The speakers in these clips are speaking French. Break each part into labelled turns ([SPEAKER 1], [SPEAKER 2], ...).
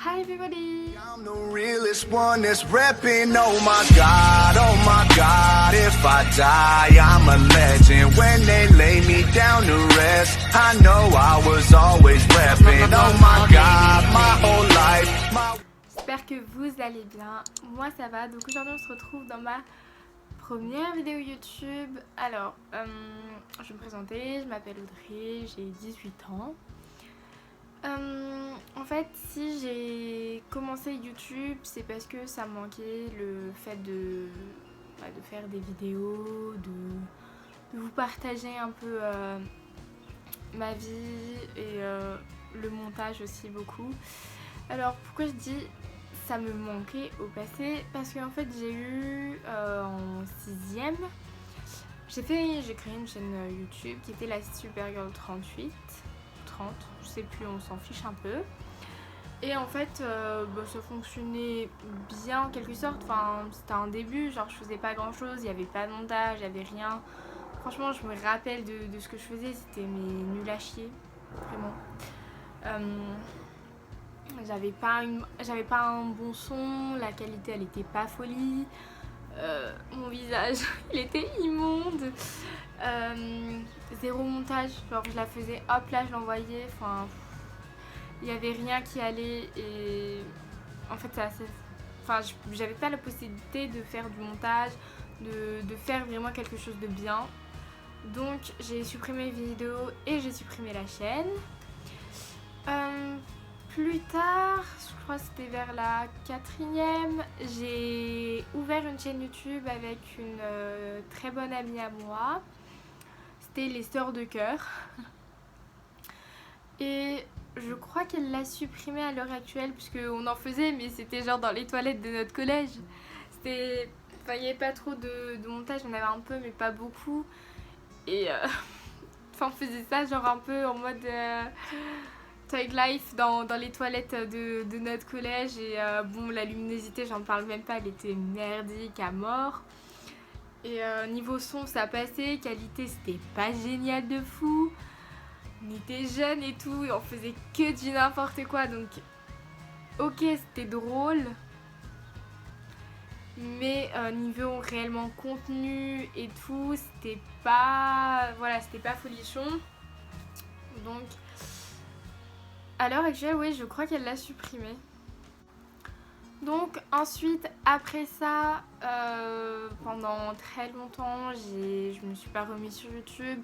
[SPEAKER 1] Hi everybody!
[SPEAKER 2] I'm the realest one that's reppin', oh my god, if I die, I'm a legend. When they lay me down to rest, I know I was always reppin', oh my god, my whole life.
[SPEAKER 1] J'espère que vous allez bien, moi ça va, donc aujourd'hui on se retrouve dans ma première vidéo YouTube. Alors, je vais me présenter, je m'appelle Audrey, j'ai 18 ans. En fait, si j'ai commencé YouTube, c'est parce que ça me manquait le fait de faire des vidéos, de vous partager un peu ma vie et le montage aussi beaucoup. Alors pourquoi je dis ça me manquait au passé? Parce qu'en fait j'ai eu en 6ème, j'ai créé une chaîne YouTube qui était la Supergirl 38, 30, je sais plus, on s'en fiche un peu. Et en fait ça fonctionnait bien en quelque sorte, enfin c'était un début, genre je faisais pas grand chose, il n'y avait pas de montage, il n'y avait rien. Franchement je me rappelle de ce que je faisais, c'était nul à chier, vraiment. J'avais pas un bon son, la qualité elle était pas folie, mon visage il était immonde, zéro montage, genre je la faisais hop là je l'envoyais, enfin il y avait rien qui allait et en fait j'avais pas la possibilité de faire du montage, de faire vraiment quelque chose de bien. Donc j'ai supprimé les vidéos et j'ai supprimé la chaîne. Plus tard, je crois que c'était vers la 4ème, j'ai ouvert une chaîne YouTube avec une très bonne amie à moi. C'était les Sœurs de Cœur. Et je crois qu'elle l'a supprimée à l'heure actuelle, puisqu'on en faisait, mais c'était genre dans les toilettes de notre collège. Il n'y avait pas trop de montage, on avait un peu, mais pas beaucoup. Et on faisait ça genre un peu en mode... Tag Life dans les toilettes de notre collège et bon la luminosité j'en parle même pas, elle était merdique à mort et niveau son ça passait, qualité c'était pas génial de fou, on était jeunes et tout et on faisait que du n'importe quoi, donc ok c'était drôle mais niveau réellement contenu et tout c'était pas folichon. Donc à l'heure actuelle, oui, je crois qu'elle l'a supprimé. Donc ensuite, après ça, pendant très longtemps, je me suis pas remise sur YouTube,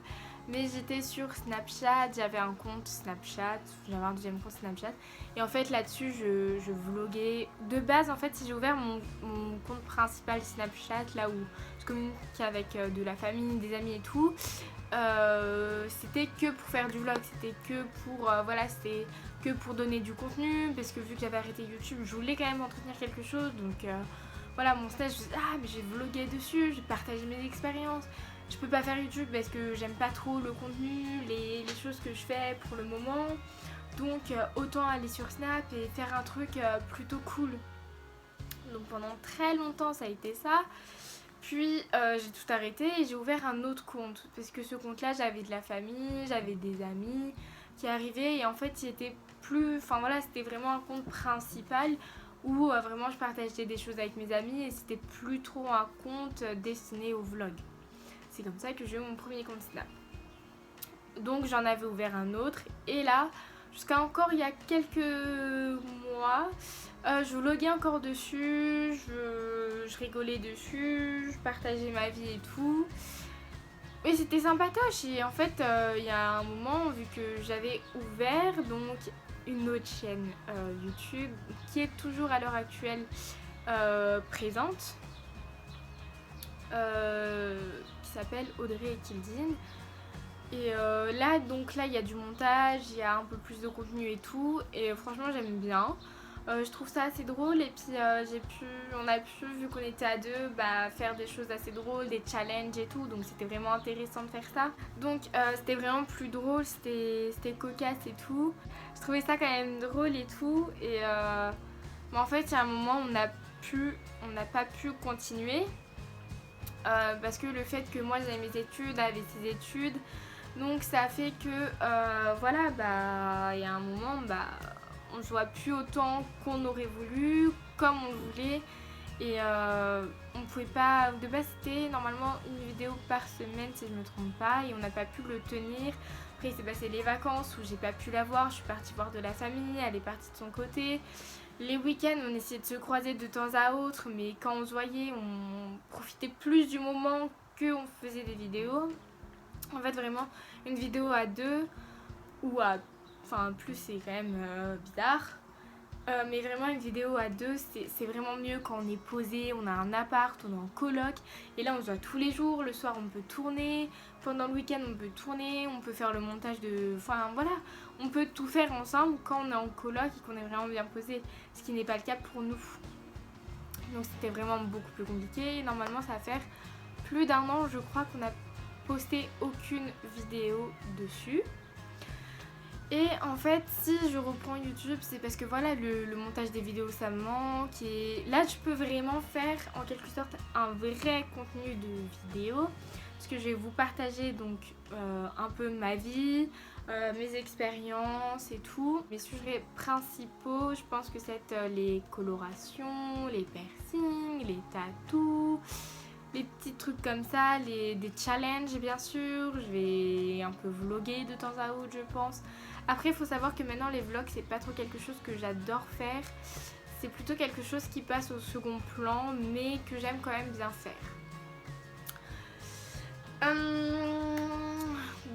[SPEAKER 1] mais j'étais sur Snapchat, j'avais un compte Snapchat, j'avais un deuxième compte Snapchat, et en fait là-dessus, je vloguais. De base, en fait, si j'ai ouvert mon compte principal Snapchat, là où je communique avec de la famille, des amis et tout, c'était que pour faire du vlog, c'était que pour c'était que pour donner du contenu, parce que vu que j'avais arrêté YouTube je voulais quand même entretenir quelque chose, donc voilà mon stage, je me disais ah mais je vais vlogger dessus, je vais partager mes expériences. Je peux pas faire YouTube parce que j'aime pas trop le contenu, les choses que je fais pour le moment, donc autant aller sur Snap et faire un truc plutôt cool. Donc pendant très longtemps ça a été ça. Puis j'ai tout arrêté et j'ai ouvert un autre compte, parce que ce compte là j'avais de la famille, j'avais des amis qui arrivaient, et en fait c'était c'était vraiment un compte principal où vraiment je partageais des choses avec mes amis, et c'était plus trop un compte destiné au vlog. C'est comme ça que j'ai eu mon premier compte Snap. Donc j'en avais ouvert un autre, et là jusqu'à encore il y a quelques mois, je vloguais encore dessus, je rigolais dessus, je partageais ma vie et tout. Et c'était sympatoche, et en fait il y a un moment, vu que j'avais ouvert donc une autre chaîne YouTube qui est toujours à l'heure actuelle présente, qui s'appelle Audrey et Kildine. Et là il y a du montage, il y a un peu plus de contenu et tout, et franchement j'aime bien. Je trouve ça assez drôle, et puis on a pu, vu qu'on était à deux, faire des choses assez drôles, des challenges et tout, donc c'était vraiment intéressant de faire ça. Donc c'était vraiment plus drôle, c'était cocasse et tout. Je trouvais ça quand même drôle et tout, et mais en fait il y a un moment on n'a pas pu continuer, parce que le fait que moi j'avais mes études, elle avait ses études, donc ça a fait que il y a un moment on se voit plus autant qu'on aurait voulu, comme on voulait. Et on pouvait pas, de base c'était normalement une vidéo par semaine si je me trompe pas, et on n'a pas pu le tenir. Après il s'est passé les vacances où j'ai pas pu la voir, je suis partie voir de la famille, elle est partie de son côté. Les week-ends on essayait de se croiser de temps à autre, mais quand on se voyait on profitait plus du moment qu'on faisait des vidéos. En fait vraiment une vidéo à deux ou à, enfin plus c'est quand même bizarre. Mais vraiment une vidéo à deux c'est vraiment mieux quand on est posé, on a un appart, on est en coloc. Et là on se voit tous les jours, le soir on peut tourner, pendant le week-end on peut tourner, on peut faire le montage de... Enfin voilà, on peut tout faire ensemble quand on est en coloc et qu'on est vraiment bien posé. Ce qui n'est pas le cas pour nous. Donc c'était vraiment beaucoup plus compliqué. Normalement ça va faire plus d'1 an je crois qu'on a posté aucune vidéo dessus. Et en fait si je reprends YouTube c'est parce que voilà le montage des vidéos ça me manque, et là je peux vraiment faire en quelque sorte un vrai contenu de vidéo parce que je vais vous partager donc un peu ma vie, mes expériences et tout. Mes sujets principaux je pense que c'est les colorations, les piercings, les tatous, les petits trucs comme ça, des challenges bien sûr. Je vais un peu vlogger de temps à autre je pense. Après il faut savoir que maintenant les vlogs c'est pas trop quelque chose que j'adore faire. C'est plutôt quelque chose qui passe au second plan mais que j'aime quand même bien faire.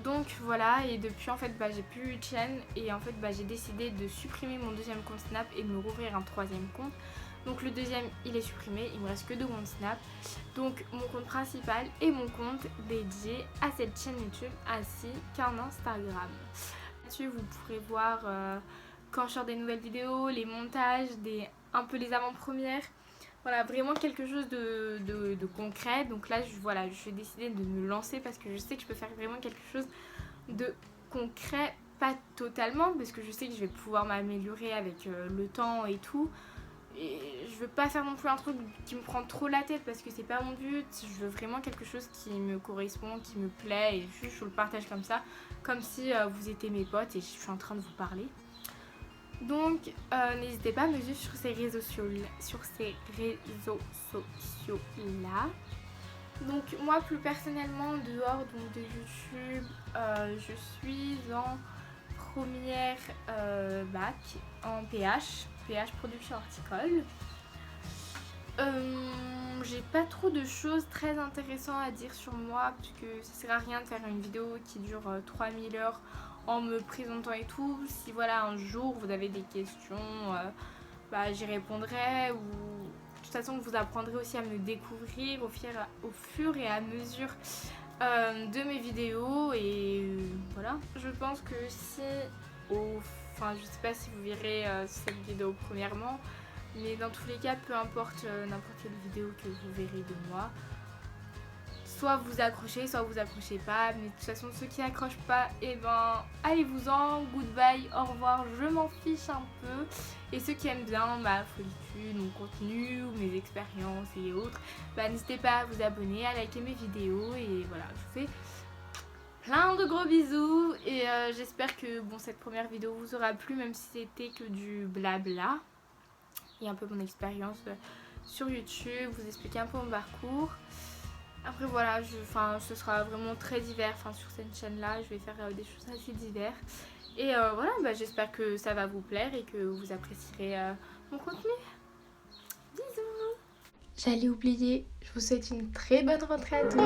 [SPEAKER 1] Donc voilà, et depuis en fait j'ai plus eu de chaîne et en fait j'ai décidé de supprimer mon deuxième compte Snap et de me rouvrir un troisième compte. Donc le deuxième il est supprimé, il me reste que 2 comptes Snap. Donc mon compte principal et mon compte dédié à cette chaîne YouTube ainsi qu'un Instagram. Là-dessus vous pourrez voir quand je sors des nouvelles vidéos, les montages, un peu les avant-premières. Voilà, vraiment quelque chose de concret. Donc là je vais décider de me lancer parce que je sais que je peux faire vraiment quelque chose de concret. Pas totalement parce que je sais que je vais pouvoir m'améliorer avec le temps et tout. Et je veux pas faire non plus un truc qui me prend trop la tête parce que c'est pas mon but. Je veux vraiment quelque chose qui me correspond, qui me plaît, et juste je vous le partage comme ça, comme si vous étiez mes potes et je suis en train de vous parler. Donc n'hésitez pas à me suivre sur ces réseaux sociaux là. Donc moi plus personnellement dehors donc de YouTube je suis en première bac en PH production horticole. J'ai pas trop de choses très intéressantes à dire sur moi puisque ça sert à rien de faire une vidéo qui dure 3000 heures en me présentant et tout. Si voilà un jour vous avez des questions j'y répondrai, ou de toute façon vous apprendrez aussi à me découvrir au fur et à mesure de mes vidéos. Et voilà, je pense que si je sais pas si vous verrez cette vidéo premièrement, mais dans tous les cas peu importe n'importe quelle vidéo que vous verrez de moi, soit vous accrochez soit vous accrochez pas, mais de toute façon ceux qui accrochent pas, allez-vous-en, goodbye, au revoir, je m'en fiche un peu. Et ceux qui aiment bien ma folitude, mon contenu, mes expériences et autres, n'hésitez pas à vous abonner, à liker mes vidéos. Et voilà, je vous fais plein de gros bisous et j'espère que cette première vidéo vous aura plu, même si c'était que du blabla et un peu mon expérience sur YouTube, vous expliquer un peu mon parcours. Après voilà, ce sera vraiment très divers, sur cette chaîne là je vais faire des choses assez diverses. Et voilà, j'espère que ça va vous plaire et que vous apprécierez mon contenu. Bisous. J'allais oublier, je vous souhaite une très bonne rentrée à tous.